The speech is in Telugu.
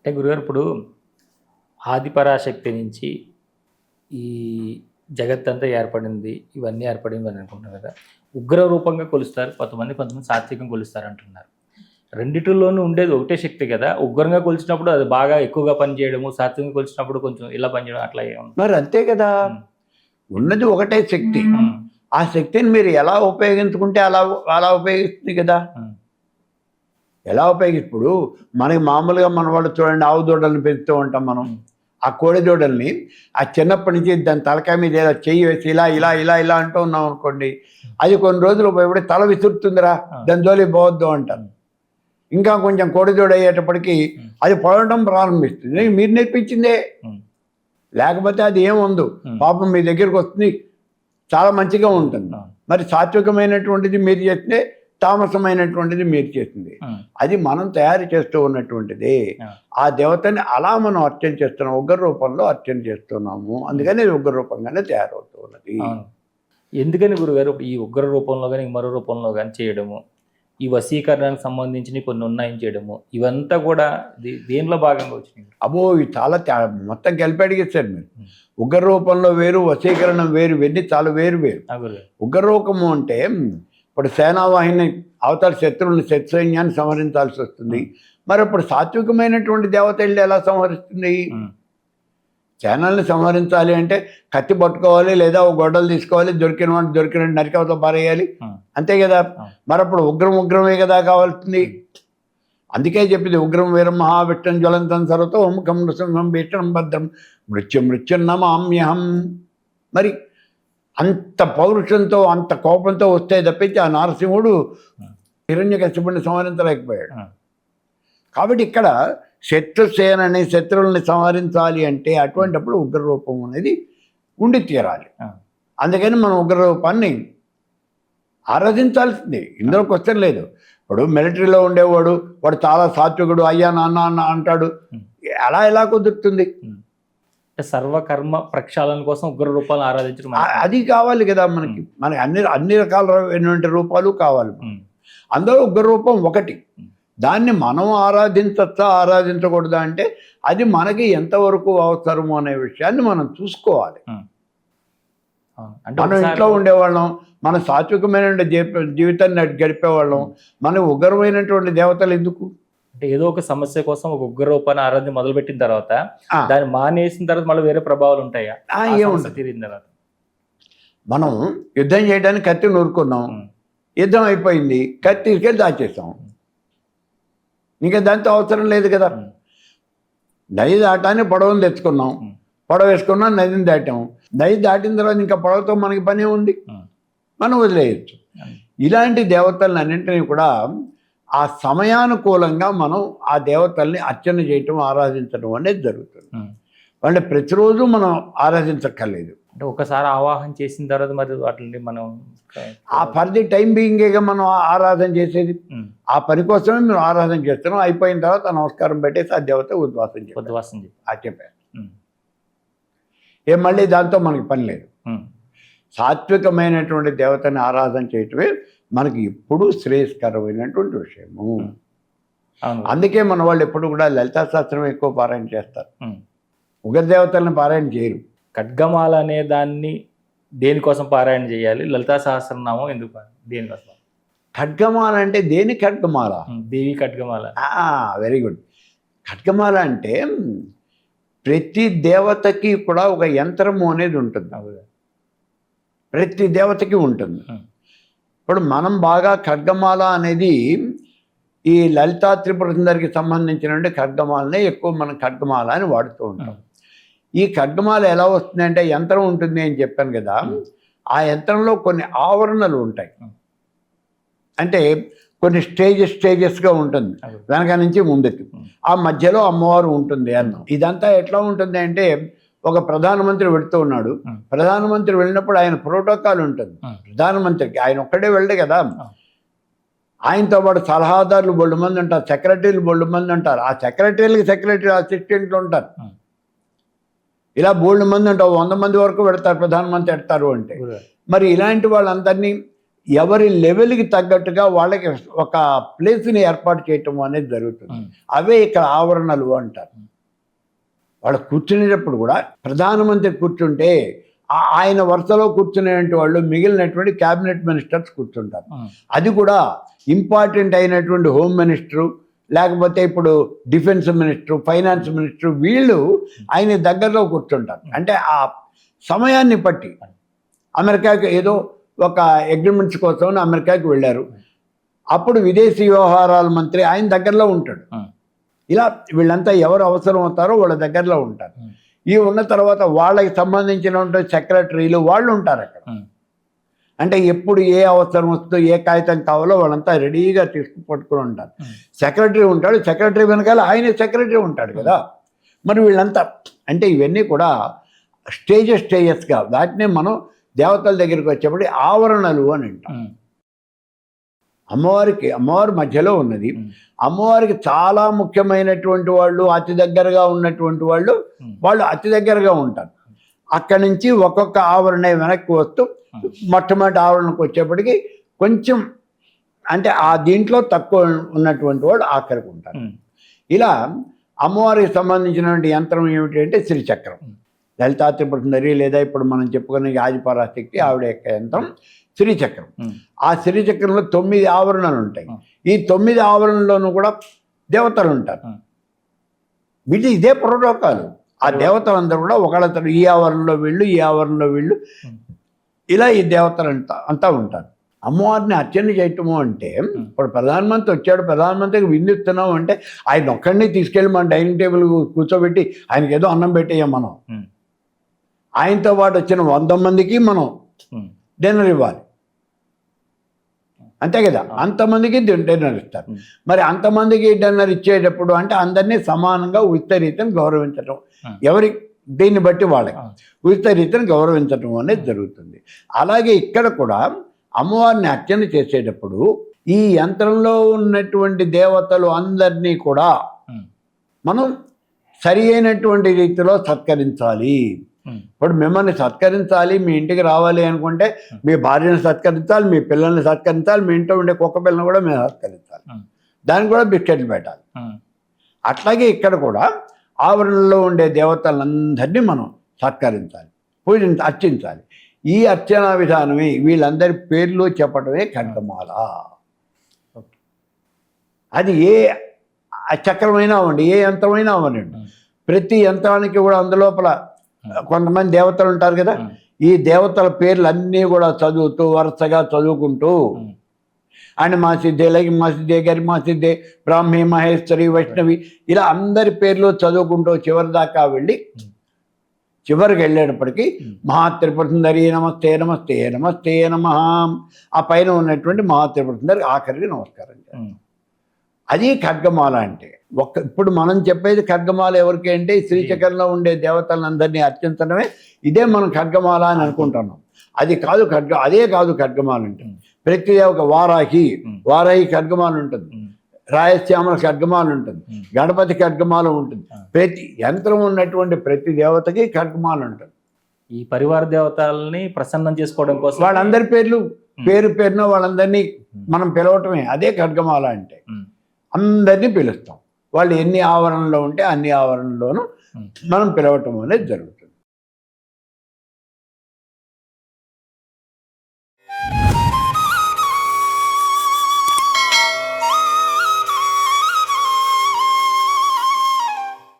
అంటే గురుగారు ఇప్పుడు ఆదిపరాశక్తి నుంచి ఈ జగత్తంతా ఏర్పడింది, ఇవన్నీ ఏర్పడింది అని అనుకుంటున్నారు కదా. ఉగ్ర రూపంగా కొలుస్తారు కొంతమంది సాత్వికంగా కొలుస్తారు అంటున్నారు. రెండిటిలోనూ ఉండేది ఒకటే శక్తి కదా. ఉగ్రంగా కొలిచినప్పుడు అది బాగా ఎక్కువగా పనిచేయడము, సాత్వికంగా కొలిచినప్పుడు కొంచెం ఇలా పనిచేయడం అట్లా ఏమన్నా? మరి అంతే కదా, ఉన్నది ఒకటే శక్తి. ఆ శక్తిని మీరు ఎలా ఉపయోగించుకుంటే అలా అలా ఉపయోగిస్తుంది కదా. ఎలా ఇప్పుడు మనకి మామూలుగా మన వాళ్ళు చూడండి, ఆవు దూడల్ని పెంచుతూ ఉంటాం మనం. ఆ కోడి దూడల్ని ఆ చిన్నప్పటి నుంచి దాని తలకాయ మీద ఏదో చెయ్యి వేసి ఇలా ఇలా ఇలా ఇలా అంటూ ఉన్నాం అనుకోండి, అది కొన్ని రోజులు ఉపయోగపడి తల విసురుతుందిరా, దాని జోలి పోవద్దు అంటారు. ఇంకా కొంచెం కోడి దూడ అయ్యేటప్పటికి అది పొడవడం ప్రారంభిస్తుంది. మీరు నేర్పించిందే, లేకపోతే అది ఏముందు పాపం మీ దగ్గరికి వస్తుంది, చాలా మంచిగా ఉంటుంది. మరి సాత్వికమైనటువంటిది మీరు చేస్తే, తామసమైనటువంటిది మీరు చేసింది. అది మనం తయారు చేస్తూ ఉన్నటువంటిది. ఆ దేవతని అలా మనం అర్చన చేస్తున్నాం, ఉగ్ర రూపంలో అర్చన చేస్తున్నాము. అందుకని ఇది ఉగ్ర రూపంగానే తయారవుతూ ఉన్నది. ఎందుకని గురుగారు ఈ ఉగ్ర రూపంలో కానీ మరో రూపంలో కానీ చేయడము, ఈ వశీకరణకు సంబంధించిన కొన్ని ఉన్నాయని చేయడము, ఇవంతా కూడా దేనిలో భాగంగా వచ్చినాయి? అబ్బో, ఇవి చాలా మొత్తం కలిపి అడిగేస్తారు మీరు. ఉగ్ర రూపంలో వేరు, వశీకరణం వేరు, ఇవన్నీ చాలా వేరు వేరు. ఉగ్ర రూపము అంటే ఇప్పుడు సేనావాహిని అవతల శత్రువుని సైన్యాన్ని సంహరించాల్సి వస్తుంది. మరి ఇప్పుడు సాత్వికమైనటువంటి దేవత వెళ్ళి ఎలా సంహరిస్తుంది? సేనల్ని సంహరించాలి అంటే కత్తి పట్టుకోవాలి, లేదా ఒక గొడ్డలు తీసుకోవాలి, దొరికిన నరికవతో పారేయాలి, అంతే కదా. మరి అప్పుడు ఉగ్రమే కదా కావాల్సింది. అందుకే చెప్పింది ఉగ్రం వీరం మహావిష్టం జ్వలంతం సర్వతో ముఖం నృసింహం భీషణం భద్రం మృత్యున్నమామ్యహం. మరి అంత పౌరుషంతో అంత కోపంతో వస్తే తప్పించి ఆ నరసింహుడు హిరణ్యకశిపుడిని సంహరించలేకపోయాడు. కాబట్టి ఇక్కడ శత్రుసేనని, శత్రువుల్ని సంహరించాలి అంటే అటువంటిప్పుడు ఉగ్రరూపం అనేది ఉండి తీరాలి. అందుకని మనం ఉగ్రరూపాన్ని ఆరాధించాల్సిందే, ఇందులో క్వశ్చన్ లేదు. ఇప్పుడు మిలిటరీలో ఉండేవాడు వాడు చాలా సాత్వికుడు, అయ్యా నాన్న అన్న అంటాడు, అలా ఎలా కుదురుతుంది? సర్వకర్మ ప్రక్షాళన కోసం ఉగ్ర రూపాలను ఆరాధించడం అది కావాలి కదా మనకి. మనకి అన్ని రకాలైనటువంటి రూపాలు కావాలి. అందులో ఉగ్ర రూపం ఒకటి. దాన్ని మనం ఆరాధించచ్చా ఆరాధించకూడదా అంటే అది మనకి ఎంతవరకు అవసరము అనే విషయాన్ని మనం చూసుకోవాలి. మనం ఇంట్లో ఉండేవాళ్ళం, మన సాత్వికమైన జీవితాన్ని గడిపేవాళ్ళం, మన ఉగ్రమైనటువంటి దేవతలు ఎందుకు? అంటే ఏదో ఒక సమస్య కోసం ఒక ఉగ్ర రూపాన్ని ఆరాధన మొదలుపెట్టిన తర్వాత దాన్ని మానేసిన తర్వాత మళ్ళీ వేరే ప్రభావాలు ఉంటాయా? తీరిన తర్వాత మనం యుద్ధం చేయడానికి కత్తి నూరుకున్నాం, యుద్ధం అయిపోయింది, కత్తి తీసుకెళ్ళి దాచేస్తాం, ఇంకా దాంతో అవసరం లేదు కదా. నది దాటాన్ని పడవను తెచ్చుకున్నాం, పడవ వేసుకున్నాం, నదిని దాటాం, నది దాటిన తర్వాత ఇంకా పడవతో మనకి పని ఉంది, మనం వదిలేయచ్చు. ఇలాంటి దేవతలను అన్నింటినీ కూడా ఆ సమయానుకూలంగా మనం ఆ దేవతల్ని అర్చన చేయటం, ఆరాధించడం అనేది జరుగుతుంది. అంటే ప్రతిరోజు మనం ఆరాధించక్కర్లేదు. అంటే ఒకసారి ఆవాహన చేసిన తర్వాత మరి వాటిని మనం ఆ పరిధి టైం బీయింగ్గా మనం ఆరాధన చేసేది. ఆ పని కోసమే మేము ఆరాధన చేస్తున్నాం. అయిపోయిన తర్వాత నమస్కారం పెట్టేసి ఆ దేవత ఉద్వాసం చెప్పారు. మళ్ళీ దాంతో మనకి పని లేదు. సాత్వికమైనటువంటి దేవతని ఆరాధన చేయటమే మనకి ఎప్పుడు శ్రేయస్కరమైనటువంటి విషయము. అందుకే మన వాళ్ళు ఎప్పుడు కూడా లలితా శాస్త్రం ఎక్కువ పారాయణ చేస్తారు, ఉగ్రదేవతలను పారాయణ చేయరు. ఖడ్గమాల అనే దాన్ని దేనికోసం పారాయణ చేయాలి? లలితా సహస్రనామం ఎందుకు, దేనికోసం? ఖడ్గమాల అంటే దేని ఖడ్గమాల? దేవి ఖడ్గమాల. Very good. ఖడ్గమాల అంటే ప్రతి దేవతకి కూడా ఒక యంత్రము అనేది ఉంటుంది, ప్రతి దేవతకి ఉంటుంది. ఇప్పుడు మనం బాగా ఖడ్గమాల అనేది ఈ లలితా త్రిపుర సుందరికి సంబంధించిన ఖడ్గమాలనే ఎక్కువ మనం ఖడ్గమాల అని వాడుతూ ఉంటాం. ఈ ఖడ్గమాల ఎలా వస్తుందంటే యంత్రం ఉంటుంది అని చెప్పాను కదా, ఆ యంత్రంలో కొన్ని ఆవరణలు ఉంటాయి. అంటే కొన్ని స్టేజెస్గా ఉంటుంది, వెనక నుంచి ముందుకి. ఆ మధ్యలో అమ్మవారు ఉంటుంది అన్నాం. ఇదంతా ఎట్లా ఉంటుంది అంటే ఒక ప్రధానమంత్రి వెళుతూ ఉన్నాడు, ప్రధానమంత్రి వెళ్ళినప్పుడు ఆయన ప్రోటోకాల్ ఉంటుంది. ప్రధానమంత్రికి ఆయన ఒక్కడే వెళ్ళే కదా, ఆయనతో పాటు సలహాదారులు బొళ్ళు మంది ఉంటారు, సెక్రటరీలు బొళ్ళు మంది ఉంటారు, ఆ సెక్రటరీ అసిస్టెంట్లు ఉంటారు, ఇలా బోల్డ్ మంది ఉంటారు. 100 మంది వరకు పెడతారు ప్రధానమంత్రి ఎడతారు అంటే. మరి ఇలాంటి వాళ్ళందరినీ ఎవరి లెవెల్కి తగ్గట్టుగా వాళ్ళకి ఒక ప్లేస్ని ఏర్పాటు చేయటం అనేది జరుగుతుంది. అవే ఇక్కడ ఆవరణలు అంటారు. వాళ్ళు కూర్చునేటప్పుడు కూడా ప్రధానమంత్రి కూర్చుంటే ఆయన వరుసలో కూర్చునేటువంటి వాళ్ళు మిగిలినటువంటి క్యాబినెట్ మినిస్టర్స్ కూర్చుంటారు. అది కూడా ఇంపార్టెంట్ అయినటువంటి హోమ్ మినిస్టరు, లేకపోతే ఇప్పుడు డిఫెన్స్ మినిస్టరు, ఫైనాన్స్ మినిస్టరు, వీళ్ళు ఆయన దగ్గరలో కూర్చుంటారు. అంటే ఆ సమయాన్ని బట్టి అమెరికాకి ఏదో ఒక అగ్రిమెంట్స్ కోసం అమెరికాకి వెళ్ళారు, అప్పుడు విదేశీ వ్యవహారాల మంత్రి ఆయన దగ్గరలో ఉంటాడు. ఇలా వీళ్ళంతా ఎవరు అవసరం అవుతారో వాళ్ళ దగ్గరలో ఉంటారు. ఈ ఉన్న తర్వాత వాళ్ళకి సంబంధించిన సెక్రటరీలు వాళ్ళు ఉంటారు అక్కడ. అంటే ఎప్పుడు ఏ అవసరం వస్తుందో ఏ కాగితం కావాలో వాళ్ళంతా రెడీగా పట్టుకుని ఉంటారు. సెక్రటరీ ఉంటాడు, సెక్రటరీ వెనకాల ఆయన సెక్రటరీ ఉంటాడు కదా. మరి వీళ్ళంతా అంటే ఇవన్నీ కూడా స్టేజెస్గా, వాటినే మనం దేవతల దగ్గరికి వచ్చేప్పటికి ఆవరణలు అని అంటాం. అమ్మవారి మధ్యలో ఉన్నది. అమ్మవారికి చాలా ముఖ్యమైనటువంటి వాళ్ళు, అతి దగ్గరగా ఉన్నటువంటి వాళ్ళు అతి దగ్గరగా ఉంటారు. అక్కడి నుంచి ఒక్కొక్క ఆవరణ వెనక్కి వస్తూ మొట్టమొదటి ఆవరణకు వచ్చేప్పటికి కొంచెం అంటే ఆ దీంట్లో తక్కువ ఉన్నటువంటి వాళ్ళు ఆఖరికి ఉంటారు. ఇలా అమ్మవారికి సంబంధించినటువంటి యంత్రం ఏమిటి అంటే శ్రీచక్రం, లలితా త్రిపుర సుందరి, లేదా ఇప్పుడు మనం చెప్పుకునే ఆదిపరాశక్తి ఆవిడ యొక్క యంత్రం శ్రీచక్రం. ఆ శ్రీచక్రంలో 9 ఆవరణలు ఉంటాయి. ఈ 9 ఆవరణలోనూ కూడా దేవతలు ఉంటారు. ఇదే ప్రోటోకాల్. ఆ దేవతలందరూ కూడా ఒకళ్ళతో ఈ ఆవరణలో వీళ్ళు, ఈ ఆవరణలో వీళ్ళు, ఇలా ఈ దేవతలు అంతా ఉంటారు. అమ్మవారిని అర్చన చేయటము అంటే ఇప్పుడు ప్రధానమంత్రి వచ్చాడు, ప్రధానమంత్రికి విందిస్తున్నాం అంటే ఆయన ఒక్కడిని తీసుకెళ్ళి మన డైనింగ్ టేబుల్ కూర్చోబెట్టి ఆయనకి ఏదో అన్నం పెట్టేయం మనం. ఆయనతో పాటు వచ్చిన 100 మందికి మనం డిన్నర్ ఇవ్వాలి, అంతే కదా. అంతమందికి డిన్నర్ ఇస్తారు. మరి అంతమందికి డిన్నర్ ఇచ్చేటప్పుడు అంటే అందరినీ సమానంగా ఉచిత గౌరవించడం, ఎవరి దీన్ని బట్టి వాళ్ళకి ఉచిత గౌరవించడం అనేది జరుగుతుంది. అలాగే ఇక్కడ కూడా అమ్మవారిని అర్చన చేసేటప్పుడు ఈ యంత్రంలో ఉన్నటువంటి దేవతలు అందరినీ కూడా మనం సరి అయినటువంటి రీతిలో సత్కరించాలి. ఇప్పుడు మిమ్మల్ని సత్కరించాలి, మీ ఇంటికి రావాలి అనుకుంటే మీ భార్యను సత్కరించాలి, మీ పిల్లల్ని సత్కరించాలి, మీ ఇంట్లో ఉండే కుక్క పిల్లని కూడా మేము సత్కరించాలి, దానికి కూడా బిస్కెట్లు పెట్టాలి. అట్లాగే ఇక్కడ కూడా ఆవరణలో ఉండే దేవతలందరినీ మనం సత్కరించాలి, అర్చించాలి. ఈ అర్చనా విధానమే, వీళ్ళందరి పేర్లు చెప్పడమే ఖడ్గమాల. అది ఏ చక్రమైనా అవ్వండి, ఏ యంత్రమైనా అవ్వనండి, ప్రతి యంత్రానికి కూడా అందులోపల కొంతమంది దేవతలు ఉంటారు కదా. ఈ దేవతల పేర్లు అన్నీ కూడా చదువుతూ వరుసగా చదువుకుంటూ అండ్ మా సిద్ధే, లైక్ మా సిద్ధే, గరి మా సిద్ధే, బ్రాహ్మి, మహేశ్వరి, వైష్ణవి, ఇలా అందరి పేర్లు చదువుకుంటూ చివరి దాకా వెళ్ళి చివరికి వెళ్ళేటప్పటికీ మహాత్రిపుర సుందరి నమస్తే నమస్తే నమస్తే నమః, ఆ పైన ఉన్నటువంటి మహాత్రిపుర సుందరి ఆఖరికి నమస్కారం చేస్తాం. అది ఖడ్గమాల అంటే. ఇప్పుడు మనం చెప్పేది ఖడ్గమాల ఎవరికి అంటే శ్రీచక్రంలో ఉండే దేవతలందరినీ అర్చించడమే, ఇదే మనం ఖడ్గమాల అని అనుకుంటున్నాం. అది కాదు అదే కాదు ఖడ్గమాల అంటే. ప్రతి ఒక వారాహి ఖడ్గమాల ఉంటుంది, రాయశ్యామల ఖడ్గమాల ఉంటుంది, గణపతి ఖడ్గమాల ఉంటుంది, ప్రతి యంత్రం ఉన్నటువంటి ప్రతి దేవతకి ఖడ్గమాల ఉంటుంది. ఈ పరివార దేవతల్ని ప్రసన్నం చేసుకోవడం కోసం వాళ్ళందరి పేరున వాళ్ళందరినీ మనం పిలవటమే, అదే ఖడ్గమాల అంటే. అందరినీ పిలుస్తాం, వాళ్ళు ఎన్ని ఆవరణలో ఉంటే అన్ని ఆవరణలోనూ మనం పిలవటం అనేది జరుగుతుంది.